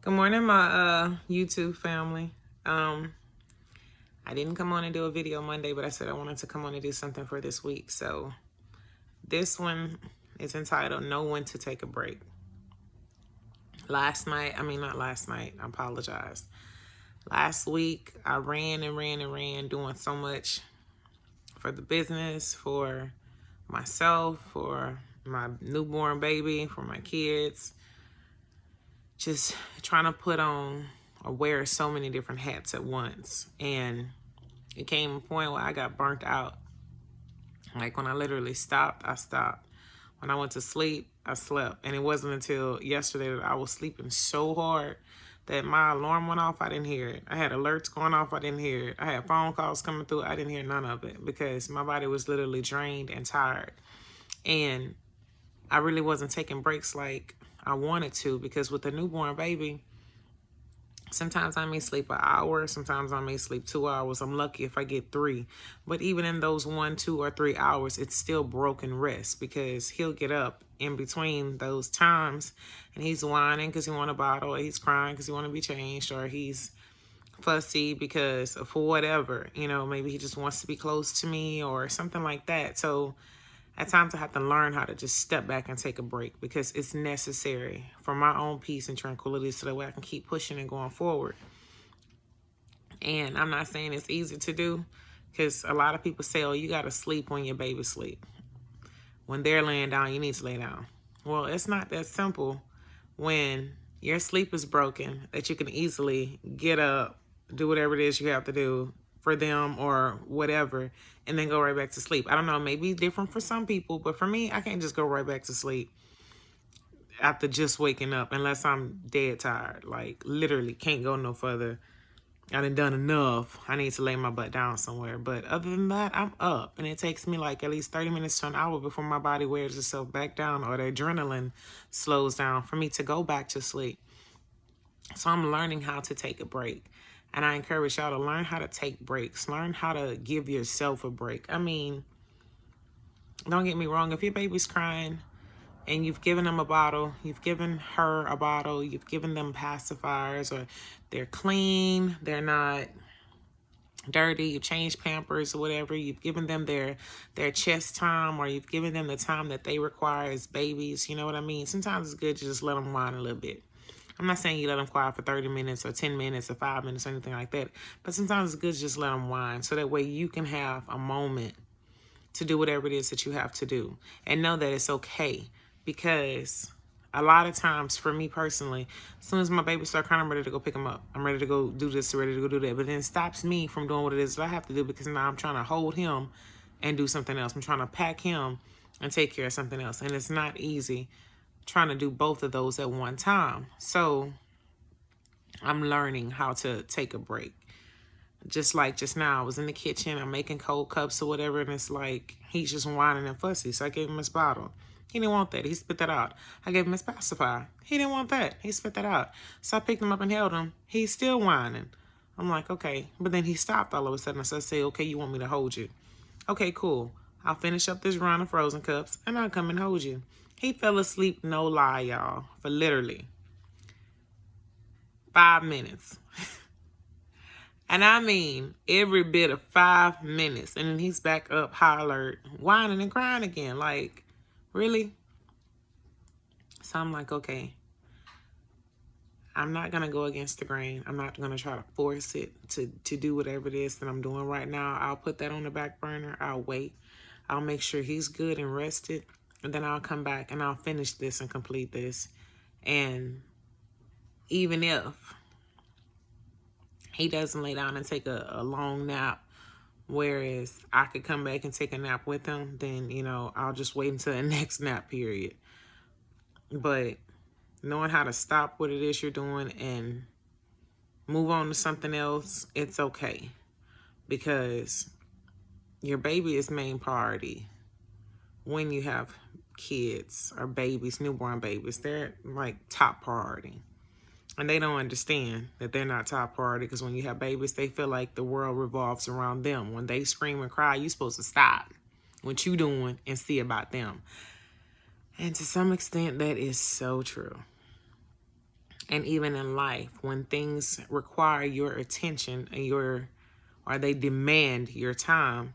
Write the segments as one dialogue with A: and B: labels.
A: Good morning, my YouTube family. I didn't come on and do a video Monday, but I said I wanted to come on and do something for this week. So this one is entitled Know When to Take a Break. Not last night, I apologize. Last week, I ran and ran and ran, doing so much for the business, for myself, for my newborn baby, for my kids. Just trying to put on or wear so many different hats at once. And it came a point where I got burnt out. Like when I literally stopped, I stopped. When I went to sleep, I slept. And it wasn't until yesterday that I was sleeping so hard that my alarm went off, I didn't hear it. I had alerts going off, I didn't hear it. I had phone calls coming through, I didn't hear none of it because my body was literally drained and tired. And I really wasn't taking breaks like I wanted to, because with a newborn baby, sometimes I may sleep an hour, sometimes I may sleep 2 hours. I'm lucky if I get 3. But even in those 1, 2, or 3 hours, it's still broken rest because he'll get up in between those times and he's whining because he want a bottle, or he's crying because he want to be changed, or he's fussy because for whatever, maybe he just wants to be close to me or something like that. So at times I have to learn how to just step back and take a break because it's necessary for my own peace and tranquility so that way I can keep pushing and going forward. And I'm not saying it's easy to do because a lot of people say, oh, you got to sleep when your baby sleep. When they're laying down, you need to lay down. Well, it's not that simple when your sleep is broken that you can easily get up, do whatever it is you have to do for them or whatever, and then go right back to sleep. I don't know, maybe different for some people, but for me, I can't just go right back to sleep after just waking up unless I'm dead tired. Like literally can't go no further. I done enough. I need to lay my butt down somewhere. But other than that, I'm up. And it takes me like at least 30 minutes to an hour before my body wears itself back down or the adrenaline slows down for me to go back to sleep. So I'm learning how to take a break. And I encourage y'all to learn how to take breaks. Learn how to give yourself a break. I mean, don't get me wrong. If your baby's crying and you've given them a bottle, you've given her a bottle, you've given them pacifiers, or they're clean, they're not dirty, you change pampers or whatever, you've given them their chest time, or you've given them the time that they require as babies, you know what I mean? Sometimes it's good to just let them whine a little bit. I'm not saying you let them cry for 30 minutes or 10 minutes or 5 minutes or anything like that, but sometimes it's good to just let them whine so that way you can have a moment to do whatever it is that you have to do and know that it's okay. Because a lot of times for me personally, as soon as my baby starts crying, I'm ready to go pick him up. I'm ready to go do this, ready to go do that. But then it stops me from doing what it is that I have to do because now I'm trying to hold him and do something else. I'm trying to pack him and take care of something else. And it's not easy trying to do both of those at one time. So I'm learning how to take a break. Just like just now, I was in the kitchen, I'm making cold cups or whatever, and it's like, he's just whining and fussy. So I gave him his bottle. He didn't want that. He spit that out. I gave him his pacifier. He didn't want that. He spit that out. So I picked him up and held him. He's still whining. I'm like, okay. But then he stopped all of a sudden. So I said, okay, you want me to hold you? Okay, cool. I'll finish up this round of frozen cups, and I'll come and hold you. He fell asleep, no lie, y'all, for literally 5 minutes. And I mean, every bit of 5 minutes. And then he's back up, high alert, whining and crying again. Like, really? So I'm like, okay, I'm not going to go against the grain. I'm not going to try to force it to do whatever it is that I'm doing right now. I'll put that on the back burner. I'll wait. I'll make sure he's good and rested. And then I'll come back and I'll finish this and complete this. And even if he doesn't lay down and take a long nap, whereas I could come back and take a nap with him, then, I'll just wait until the next nap period. But knowing how to stop what it is you're doing and move on to something else, it's okay. Because your baby is main priority when you have kids or babies, newborn babies. They're like top priority. And they don't understand that they're not top priority because when you have babies, they feel like the world revolves around them. When they scream and cry, you're supposed to stop what you're doing and see about them. And to some extent, that is so true. And even in life, when things require your attention and or they demand your time,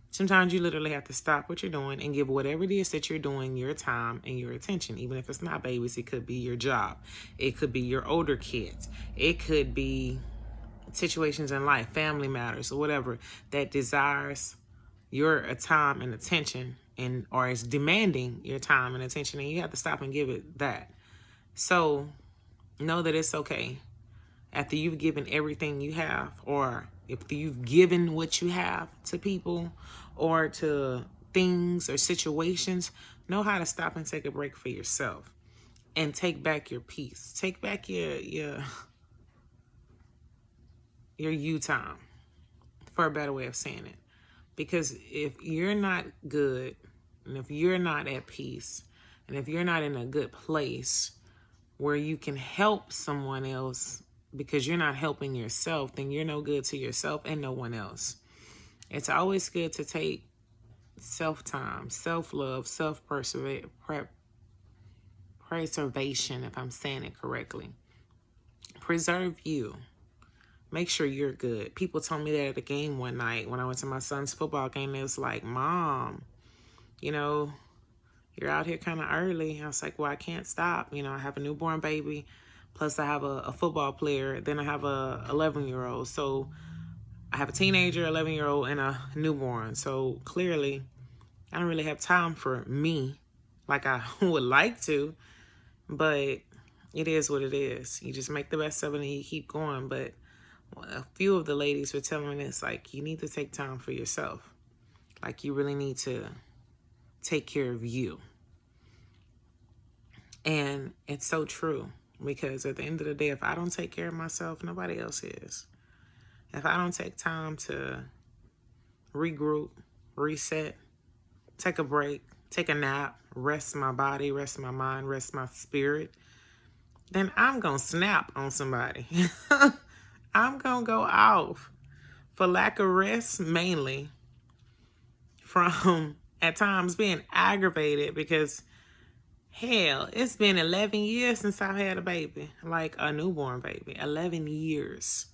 A: sometimes you literally have to stop what you're doing and give whatever it is that you're doing your time and your attention. Even if it's not babies, it could be your job. It could be your older kids. It could be situations in life, family matters, or whatever that desires your time and attention, and or is demanding your time and attention, and you have to stop and give it that. So know that it's okay. After you've given everything you have, or if you've given what you have to people or to things or situations, know how to stop and take a break for yourself and take back your peace. Take back your you time, for a better way of saying it. Because if you're not good, and if you're not at peace, and if you're not in a good place where you can help someone else because you're not helping yourself, then you're no good to yourself and no one else. It's always good to take self-time, self-love, self-preservation, if I'm saying it correctly. Preserve you. Make sure you're good. People told me that at a game one night when I went to my son's football game. It was like, Mom, you know, you're out here kind of early. I was like, well, I can't stop. You know, I have a newborn baby. Plus I have a football player. Then I have a 11-year-old. So I have a teenager, 11-year-old, and a newborn. So clearly I don't really have time for me like I would like to. But it is what it is. You just make the best of it and you keep going. But a few of the ladies were telling me this, like, you need to take time for yourself. Like, you really need to take care of you. And it's so true, because at the end of the day, if I don't take care of myself, nobody else is. If I don't take time to regroup, reset, take a break, take a nap, rest my body, rest my mind, rest my spirit, then I'm going to snap on somebody. I'm going to go off for lack of rest, mainly from at times being aggravated because, hell, it's been 11 years since I've had a baby, like a newborn baby, 11 years.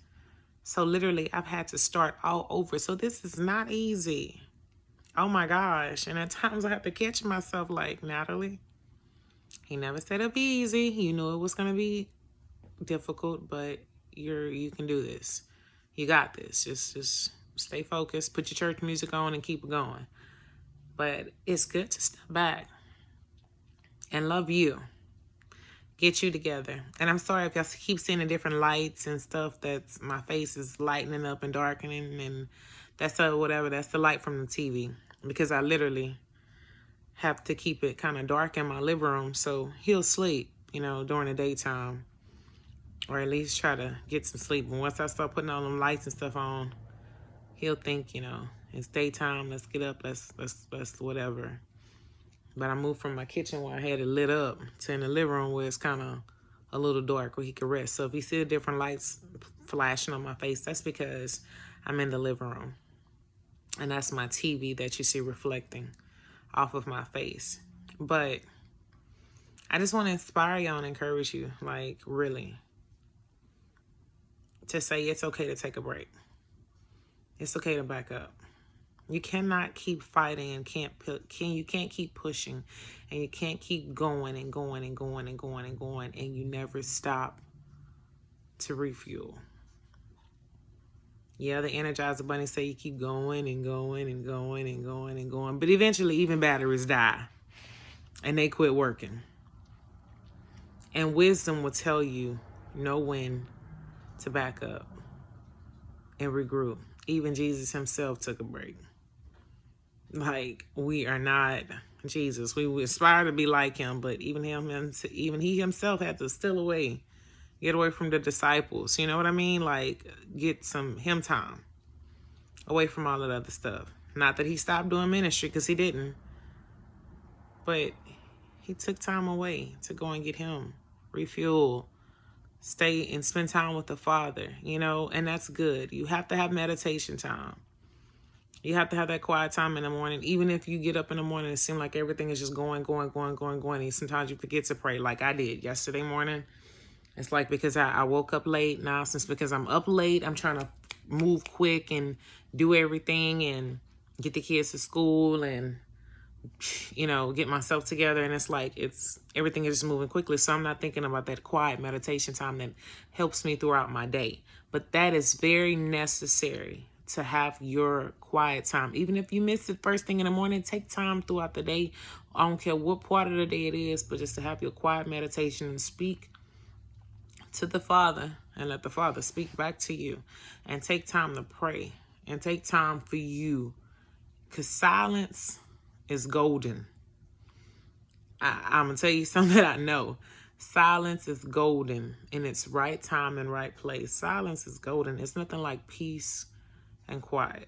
A: So literally I've had to start all over. So this is not easy. Oh my gosh. And at times I have to catch myself like, Natalie, he never said it'd be easy. You knew it was going to be difficult, but you can do this. You got this. Just stay focused, put your church music on and keep it going. But it's good to step back and love you. Get you together. And I'm sorry if y'all keep seeing the different lights and stuff, that's my face is lightening up and darkening, and that's whatever. That's the light from the TV, because I literally have to keep it kind of dark in my living room so he'll sleep, during the daytime, or at least try to get some sleep. And once I start putting all them lights and stuff on, he'll think, it's daytime, let's get up, let's whatever. But I moved from my kitchen where I had it lit up to in the living room where it's kind of a little dark where he could rest. So if you see the different lights flashing on my face, that's because I'm in the living room. And that's my TV that you see reflecting off of my face. But I just want to inspire y'all and encourage you, like, really, to say it's okay to take a break. It's okay to back up. You cannot keep fighting and you can't keep pushing, and you can't keep going and going and going and going and going, and you never stop to refuel. Yeah, the Energizer Bunny say you keep going and going and going and going and going, but eventually even batteries die and they quit working. And wisdom will tell you know when to back up and regroup. Even Jesus himself took a break. Like, we are not Jesus. We aspire to be like him, but even he himself had to steal away, get away from the disciples. You know what I mean? Like, get some him time away from all that other stuff. Not that he stopped doing ministry, because he didn't, but he took time away to go and get him, refuel, stay and spend time with the Father, and that's good. You have to have meditation time. You have to have that quiet time in the morning. Even if you get up in the morning, it seems like everything is just going. And sometimes you forget to pray. Like I did yesterday morning. It's like because I woke up late now, since because I'm up late, I'm trying to move quick and do everything and get the kids to school and, get myself together. And it's like, everything is just moving quickly. So I'm not thinking about that quiet meditation time that helps me throughout my day. But that is very necessary, to have your quiet time. Even if you miss it first thing in the morning, take time throughout the day. I don't care what part of the day it is, but just to have your quiet meditation and speak to the Father and let the Father speak back to you, and take time to pray and take time for you, because silence is golden. I'm going to tell you something that I know. Silence is golden in its right time and right place. Silence is golden. It's nothing like peace and quiet,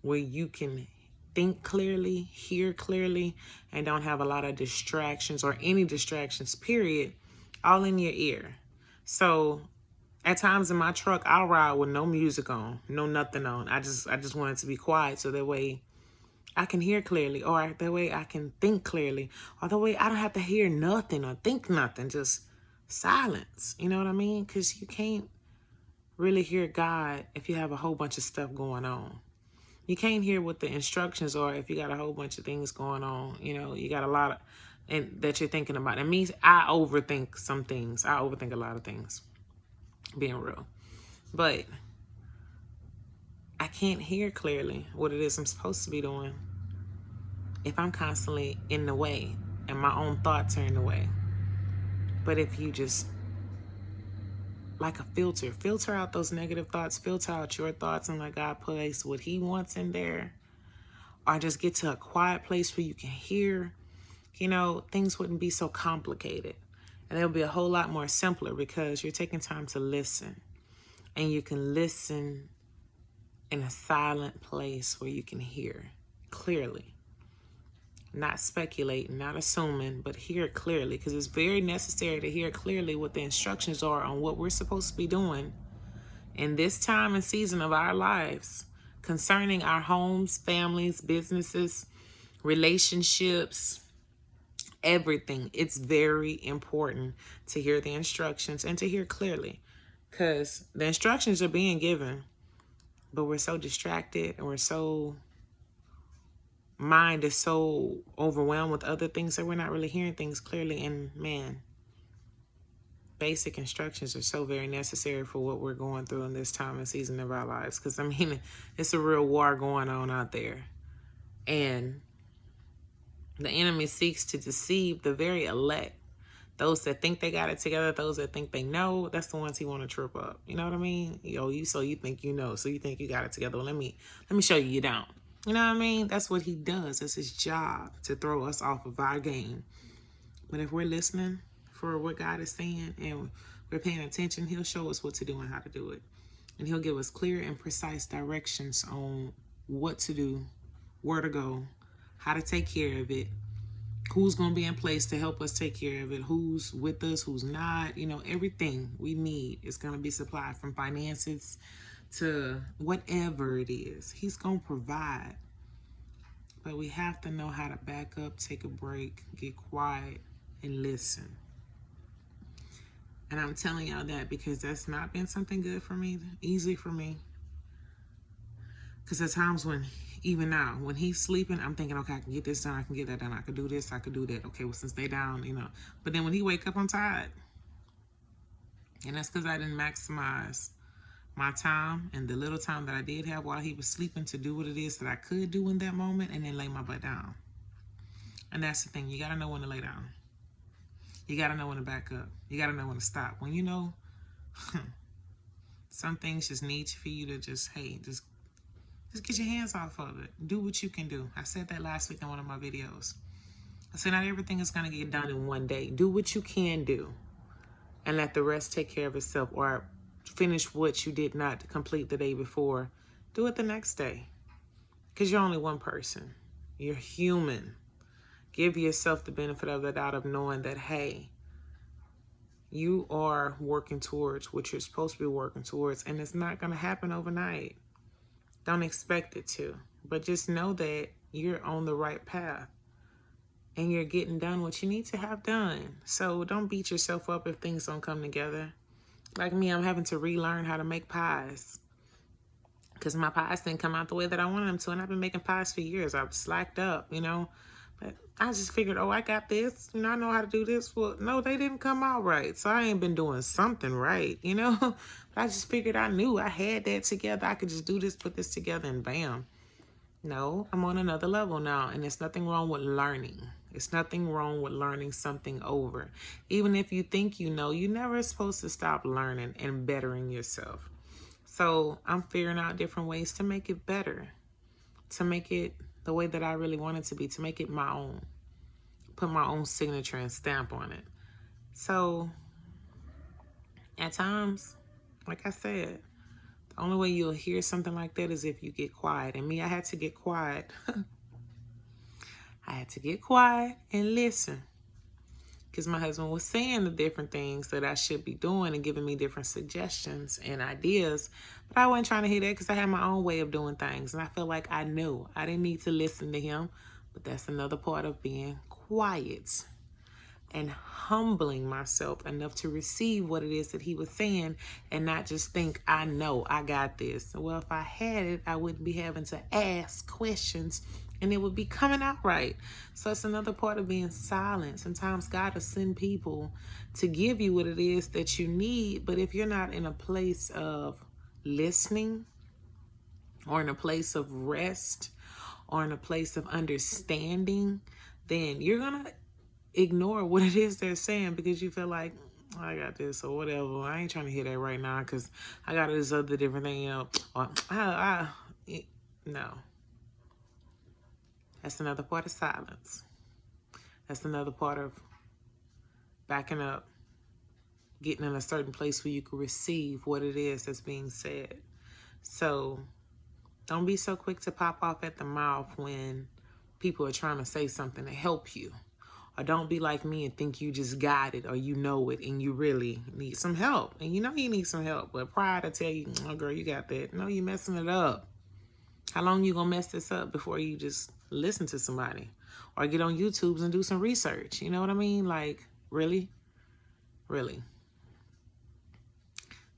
A: where you can think clearly, hear clearly, and don't have a lot of distractions or any distractions, period, all in your ear. So at times in my truck, I'll ride with no music on, no nothing on. I just want it to be quiet, so that way I can hear clearly, or that way I can think clearly, or that way I don't have to hear nothing or think nothing, just silence. You know what I mean? Because you can't really hear God if you have a whole bunch of stuff going on. You can't hear what the instructions are if you got a whole bunch of things going on. You got a lot of, and that you're thinking about. It means I overthink some things. I overthink a lot of things, being real. But I can't hear clearly what it is I'm supposed to be doing if I'm constantly in the way and my own thoughts are in the way. But if you just, like a filter out those negative thoughts, filter out your thoughts, and let God place what He wants in there, or just get to a quiet place where you can hear, things wouldn't be so complicated. And it'll be a whole lot more simpler, because you're taking time to listen. And you can listen in a silent place where you can hear clearly. Not speculating, not assuming, but hear clearly, because it's very necessary to hear clearly what the instructions are on what we're supposed to be doing in this time and season of our lives, concerning our homes, families, businesses, relationships, everything. It's very important to hear the instructions and to hear clearly, because the instructions are being given, but we're so distracted, and mind is so overwhelmed with other things that we're not really hearing things clearly. And man, basic instructions are so very necessary for what we're going through in this time and season of our lives, because it's a real war going on out there, and the enemy seeks to deceive the very elect. Those that think they got it together, those that think they know, that's the ones he want to trip up. You know what I mean? So you think you know, so you think you got it together. Well, let me show you don't. You know what I mean? That's what he does. It's his job to throw us off of our game. But if we're listening for what God is saying and we're paying attention, He'll show us what to do and how to do it. And He'll give us clear and precise directions on what to do, where to go, how to take care of it, who's going to be in place to help us take care of it, who's with us, who's not. Everything we need is going to be supplied, from finances to whatever it is. He's going to provide. But we have to know how to back up, take a break, get quiet, and listen. And I'm telling y'all that because that's not been something good for me, easy for me. Because at times when, even now, when he's sleeping, I'm thinking, okay, I can get this done, I can get that done, I can do this, I can do that. Okay, well, since they down, But then when he wake up, I'm tired. And that's because I didn't maximize my time and the little time that I did have while he was sleeping to do what it is that I could do in that moment, and then lay my butt down. And that's the thing. You got to know when to lay down. You got to know when to back up. You got to know when to stop. When some things just need for you to just get your hands off of it. Do what you can do. I said that last week in one of my videos. I said not everything is going to get done in one day. Do what you can do and let the rest take care of itself, or finish what you did not complete the day before. Do it the next day, because you're only one person. You're human. Give yourself the benefit of the doubt of knowing that, hey, you are working towards what you're supposed to be working towards, and it's not going to happen overnight. Don't expect it to, but just know that you're on the right path. and you're getting done what you need to have done. So don't beat yourself up if things don't come together. Like me, I'm having to relearn how to make pies because my pies didn't come out the way that I wanted them to. And I've been making pies for years. I've slacked up, but I just figured, oh, I got this. I know how to do this. Well, no, they didn't come out right. So I ain't been doing something right, But I just figured I knew I had that together. I could just do this, put this together, and bam. No, I'm on another level now. And there's nothing wrong with learning. It's nothing wrong with learning something over. Even if you think you're never supposed to stop learning and bettering yourself. So I'm figuring out different ways to make it better, to make it the way that I really want it to be, to make it my own, put my own signature and stamp on it. So at times, like I said, the only way you'll hear something like that is if you get quiet. And me, I had to get quiet. I had to get quiet and listen. Because my husband was saying the different things that I should be doing and giving me different suggestions and ideas. But I wasn't trying to hear that because I had my own way of doing things. And I felt like I knew. I didn't need to listen to him. But that's another part of being quiet and humbling myself enough to receive what it is that he was saying and not just think, I know, I got this. Well, if I had it, I wouldn't be having to ask questions and it would be coming out right. So it's another part of being silent. Sometimes God will send people to give you what it is that you need, but if you're not in a place of listening or in a place of rest or in a place of understanding, then you're going to ignore what it is they're saying because you feel like, I got this or whatever. I ain't trying to hear that right now because I got this other different thing, Or, no. That's another part of silence. That's another part of backing up, getting in a certain place where you can receive what it is that's being said. So don't be so quick to pop off at the mouth when people are trying to say something to help you. Or don't be like me and think you just got it or you know it and you really need some help. And you know you need some help, but pride will tell you, oh girl, you got that. No, you're messing it up. How long you gonna mess this up before you just listen to somebody? Or get on YouTube and do some research. You know what I mean? Like, really? Really?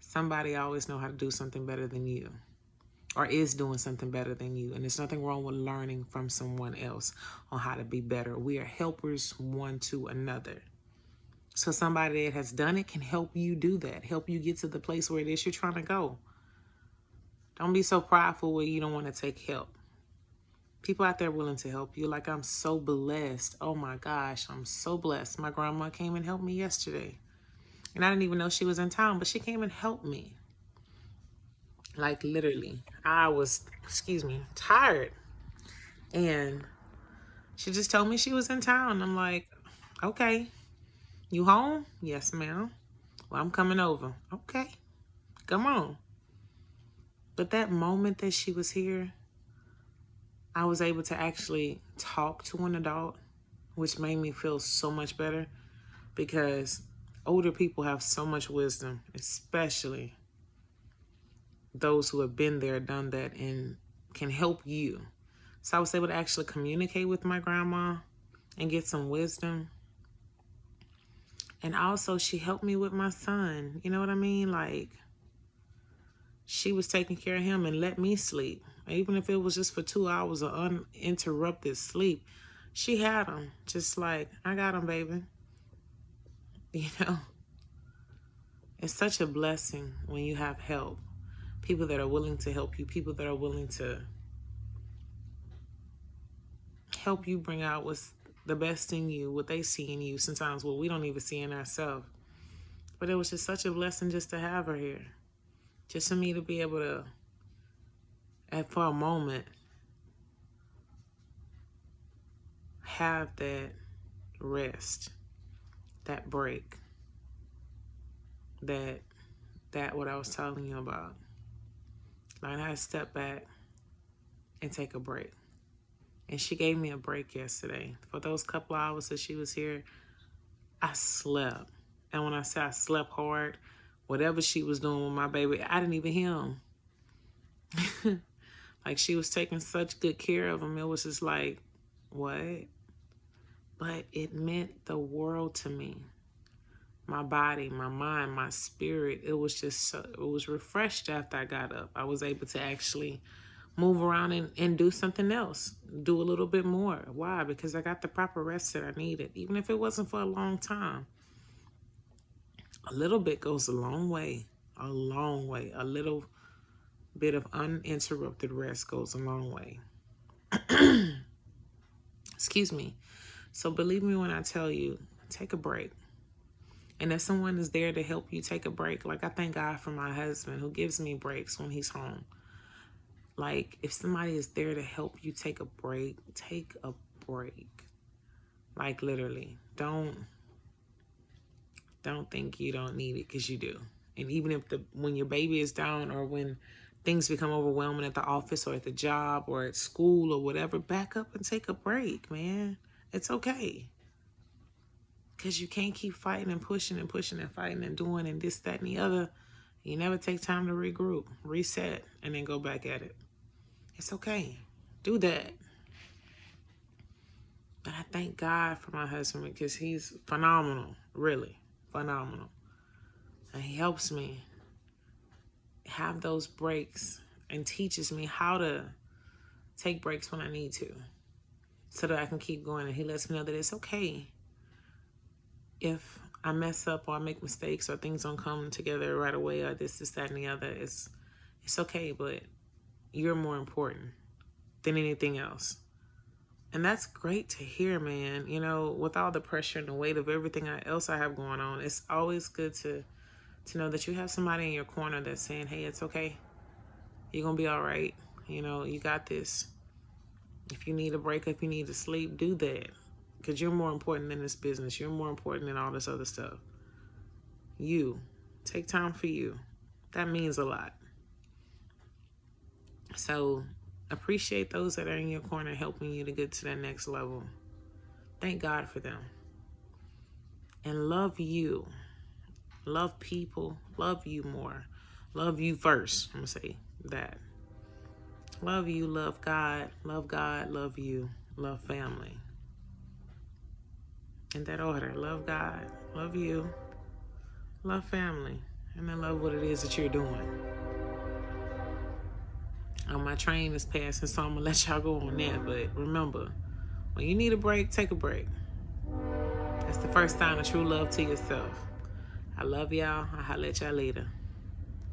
A: Somebody always know how to do something better than you. Or is doing something better than you. And there's nothing wrong with learning from someone else on how to be better. We are helpers one to another. So somebody that has done it can help you do that. Help you get to the place where it is you're trying to go. Don't be so prideful where you don't want to take help. People out there willing to help you. Like, I'm so blessed. Oh my gosh, I'm so blessed. My grandma came and helped me yesterday. And I didn't even know she was in town, but she came and helped me. Like, literally. I was, tired. And she just told me she was in town. I'm like, okay. You home? Yes, ma'am. Well, I'm coming over. Okay. Come on. But that moment that she was here, I was able to actually talk to an adult, which made me feel so much better because older people have so much wisdom, especially those who have been there, done that, and can help you. So I was able to actually communicate with my grandma and get some wisdom. And also she helped me with my son. You know what I mean? Like, she was taking care of him and let me sleep. Even if it was just for 2 hours of uninterrupted sleep, she had him. Just like, I got him, baby. It's such a blessing when you have help. People that are willing to help you. People that are willing to help you bring out what's the best in you, what they see in you. Sometimes what we don't even see in ourselves. But it was just such a blessing just to have her here. Just for me to be able to, for a moment, have that rest, that break, that what I was telling you about. Learn how to step back and take a break. And she gave me a break yesterday. For those couple hours that she was here, I slept. And when I say I slept hard, whatever she was doing with my baby, I didn't even hear him. Like, she was taking such good care of him. It was just like, what? but it meant the world to me. My body, my mind, my spirit, it was just so, it was refreshed after I got up. I was able to actually move around and do something else, do a little bit more. Why? Because I got the proper rest that I needed, even if it wasn't for a long time. A little bit goes a long way, a long way. A little bit of uninterrupted rest goes a long way. Excuse me. So believe me when I tell you, take a break. And if someone is there to help you take a break, like I thank God for my husband who gives me breaks when he's home. Like if somebody is there to help you take a break, take a break. Like literally, don't think you don't need it, because you do. And even if when your baby is down, or when things become overwhelming at the office or at the job or at school or whatever, back up and take a break, man. It's okay. Because you can't keep fighting and pushing and pushing and fighting and doing and this, that, and the other. You never take time to regroup, reset, and then go back at it. It's okay. Do that. But I thank God for my husband, because he's phenomenal, really phenomenal. And he helps me have those breaks and teaches me how to take breaks when I need to, so that I can keep going. And he lets me know that it's okay if I mess up or I make mistakes or things don't come together right away or this, that, and the other. It's okay, but you're more important than anything else. And that's great to hear, man. You know, with all the pressure and the weight of everything else I have going on, it's always good to know that you have somebody in your corner that's saying, hey, it's okay. You're going to be all right. You know, you got this. If you need a break, if you need to sleep, do that. Because you're more important than this business. You're more important than all this other stuff. You. Take time for you. That means a lot. So appreciate those that are in your corner helping you to get to that next level. Thank God for them. And love you. Love people. Love you more. Love you first. I'm going to say that. Love you. Love God. Love God. Love you. Love family. In that order. Love God. Love you. Love family. And then love what it is that you're doing. My train is passing, so I'm going to let y'all go on that. But remember, when you need a break, take a break. That's the first sign of true love to yourself. I love y'all. I'll holler at y'all later.